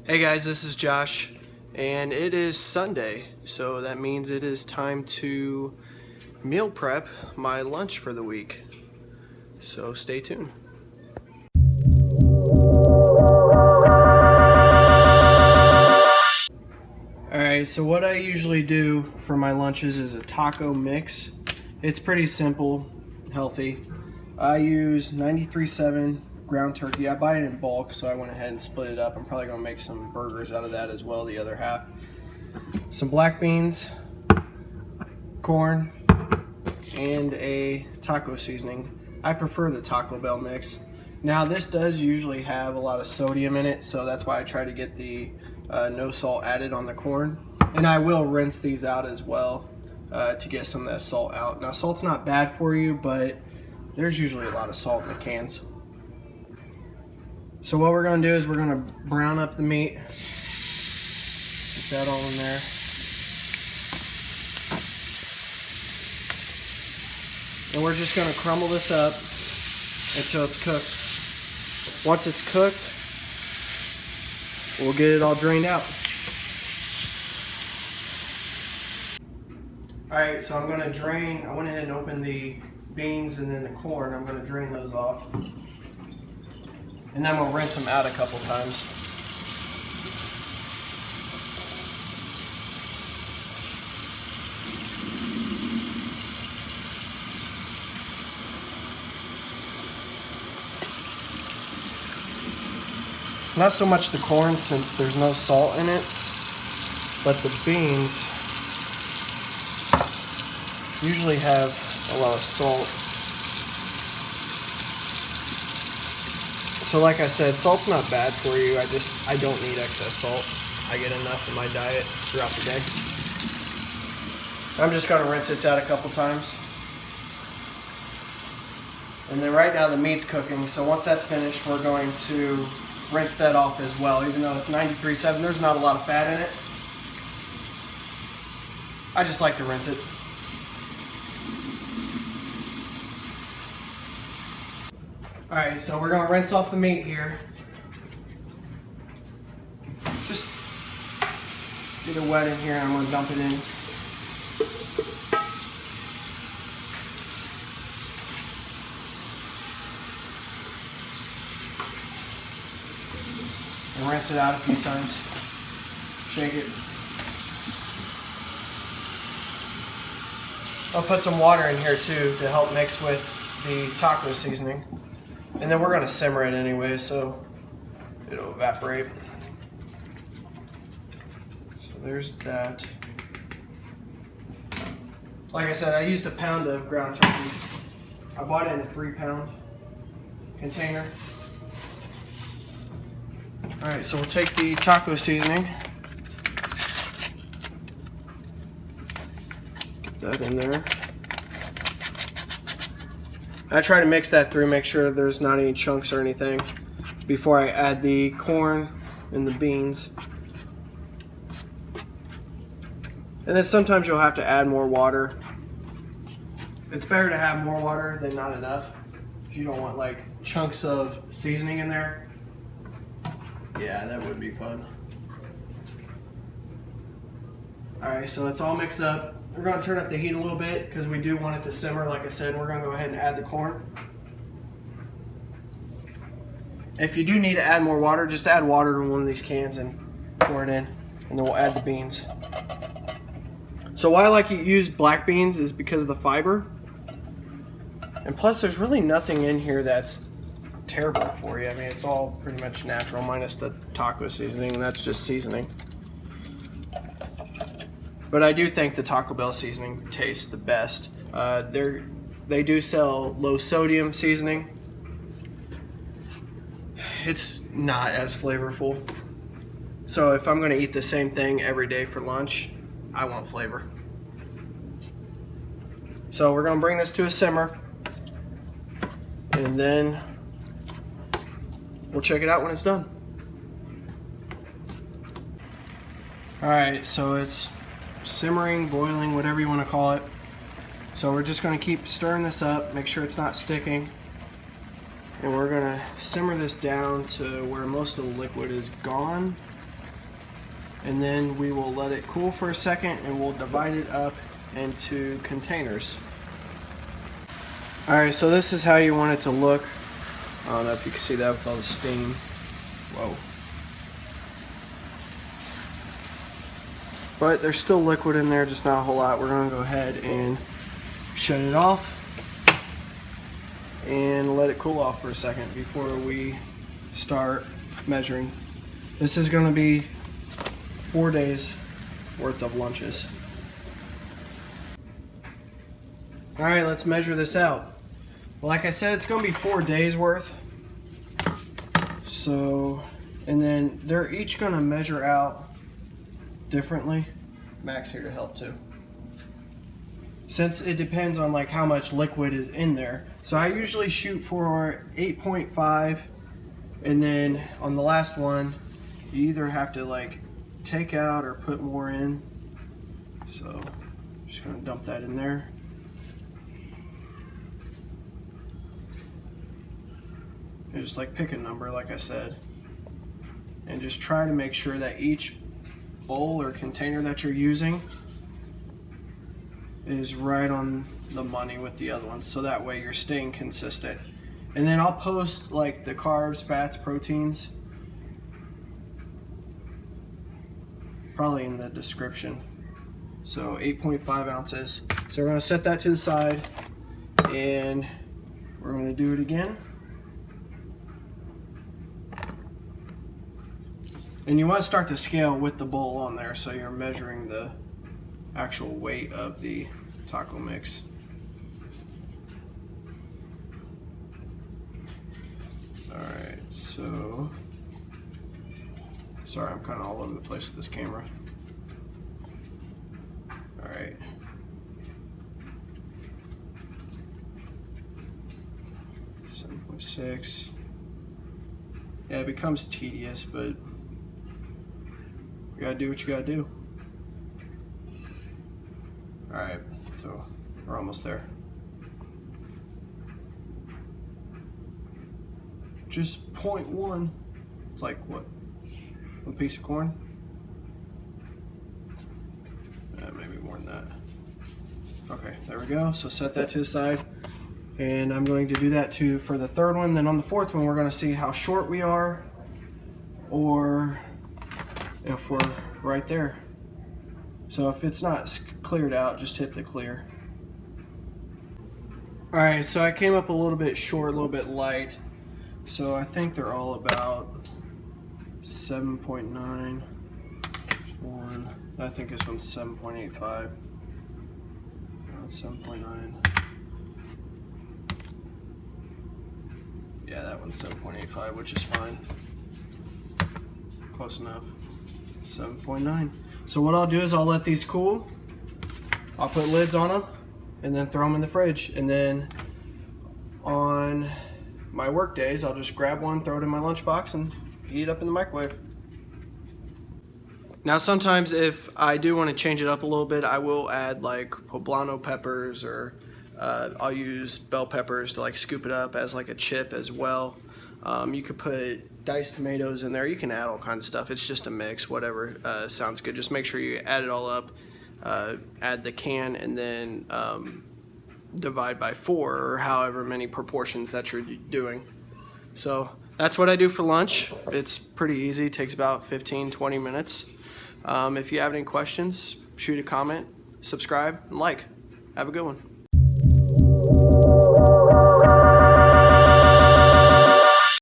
Hey guys, this is Josh, and it is Sunday, so that means it is time to meal prep my lunch for the week. So stay tuned. Alright, so what I usually do for my lunches is a taco mix. It's pretty simple, healthy. I use 93.7 ground turkey. I buy it in bulk, so I went ahead and split it up. I'm probably going to make some burgers out of that as well, the other half. Some black beans, corn, and a taco seasoning. I prefer the Taco Bell mix. Now this does usually have a lot of sodium in it, so that's why I try to get the no salt added on the corn. And I will rinse these out as well to get some of that salt out. Now salt's not bad for you, but there's usually a lot of salt in the cans. So what we're going to do is we're going to brown up the meat. Get that all in there. And we're just going to crumble this up until it's cooked. Once it's cooked, we'll get it all drained out. Alright, so I'm going to drain, I went ahead and opened the beans and then the corn. I'm going to drain those off. And then we'll rinse them out a couple times. Not so much the corn since there's no salt in it, but the beans usually have a lot of salt. So like I said, salt's not bad for you. I don't need excess salt. I get enough in my diet throughout the day. I'm just going to rinse this out a couple times. And then right now the meat's cooking, so once that's finished, we're going to rinse that off as well. Even though it's 93.7, there's not a lot of fat in it. I just like to rinse it. Alright, so we're going to rinse off the meat here. Just get it wet in here and I'm going to dump it in. And rinse it out a few times. Shake it. I'll put some water in here too to help mix with the taco seasoning. And then we're going to simmer it anyway, so it'll evaporate. So there's that. Like I said, I used a pound of ground turkey. I bought it in a 3-pound container. Alright, so we'll take the taco seasoning. Get that in there. I try to mix that through, make sure there's not any chunks or anything before I add the corn and the beans. And then sometimes you'll have to add more water. It's better to have more water than not enough. You don't want like chunks of seasoning in there. Yeah, that would be fun. Alright, so it's all mixed up. We're going to turn up the heat a little bit because we do want it to simmer. Like I said, we're going to go ahead and add the corn. If you do need to add more water, just add water to one of these cans and pour it in. And then we'll add the beans. So why I like to use black beans is because of the fiber. And plus there's really nothing in here that's terrible for you. I mean, it's all pretty much natural minus the taco seasoning. That's just seasoning. But I do think the Taco Bell seasoning tastes the best. They do sell low sodium seasoning. It's not as flavorful. So if I'm going to eat the same thing every day for lunch, I want flavor. So we're going to bring this to a simmer. And then we'll check it out when it's done. Alright, so it's simmering, boiling, whatever you want to call it. So we're just going to keep stirring this up, make sure it's not sticking. And we're going to simmer this down to where most of the liquid is gone. and then we will let it cool for a second and we'll divide it up into containers. Alright, so this is how you want it to look. I don't know if you can see that with all the steam. Whoa. But there's still liquid in there, just not a whole lot. We're going to go ahead and shut it off and let it cool off for a second before we start measuring. This is going to be 4 days worth of lunches. Alright, let's measure this out. Like I said, it's going to be 4 days worth. So, and then they're each going to measure out differently. Mac's here to help too. Since it depends on like how much liquid is in there. So I usually shoot for 8.5, and then on the last one you either have to like take out or put more in. So I'm just going to dump that in there. And just like pick a number like I said, and just try to make sure that each bowl or container that you're using is right on the money with the other ones, so that way you're staying consistent. And then I'll post like the carbs, fats, proteins probably in the description. So 8.5 ounces. So we're going to set that to the side and we're going to do it again. And you want to start the scale with the bowl on there so you're measuring the actual weight of the taco mix. Alright, so sorry, I'm kind of all over the place with this camera. Alright. .6. Yeah, it becomes tedious, but you gotta do what you gotta do. Alright, so we're almost there. Just 0.1. It's like what? One piece of corn? Maybe more than that. Okay, there we go. So set that to the side. And I'm going to do that too for the third one. Then on the fourth one, we're going to see how short we are, or if we're right there. So if it's not cleared out, just hit the clear. Alright, so I came up a little bit short, a little bit light. So I think they're all about 7.9. One. I think this one's 7.85. That's 7.9. Yeah, that one's 7.85, which is fine. Close enough. 7.9. So what I'll do is I'll let these cool. I'll put lids on them and then throw them in the fridge. And then on my work days, I'll just grab one, throw it in my lunchbox, and heat it up in the microwave. Now sometimes if I do want to change it up a little bit, I will add like poblano peppers, or I'll use bell peppers to like scoop it up as like a chip as well. You could put diced tomatoes in there. You can add all kinds of stuff. It's just a mix, whatever sounds good. Just make sure you add it all up, add the can, and then divide by 4 or however many proportions that you're doing. So that's what I do for lunch. It's pretty easy. It takes about 15-20 minutes. If you have any questions, shoot a comment, subscribe, and like. Have a good one.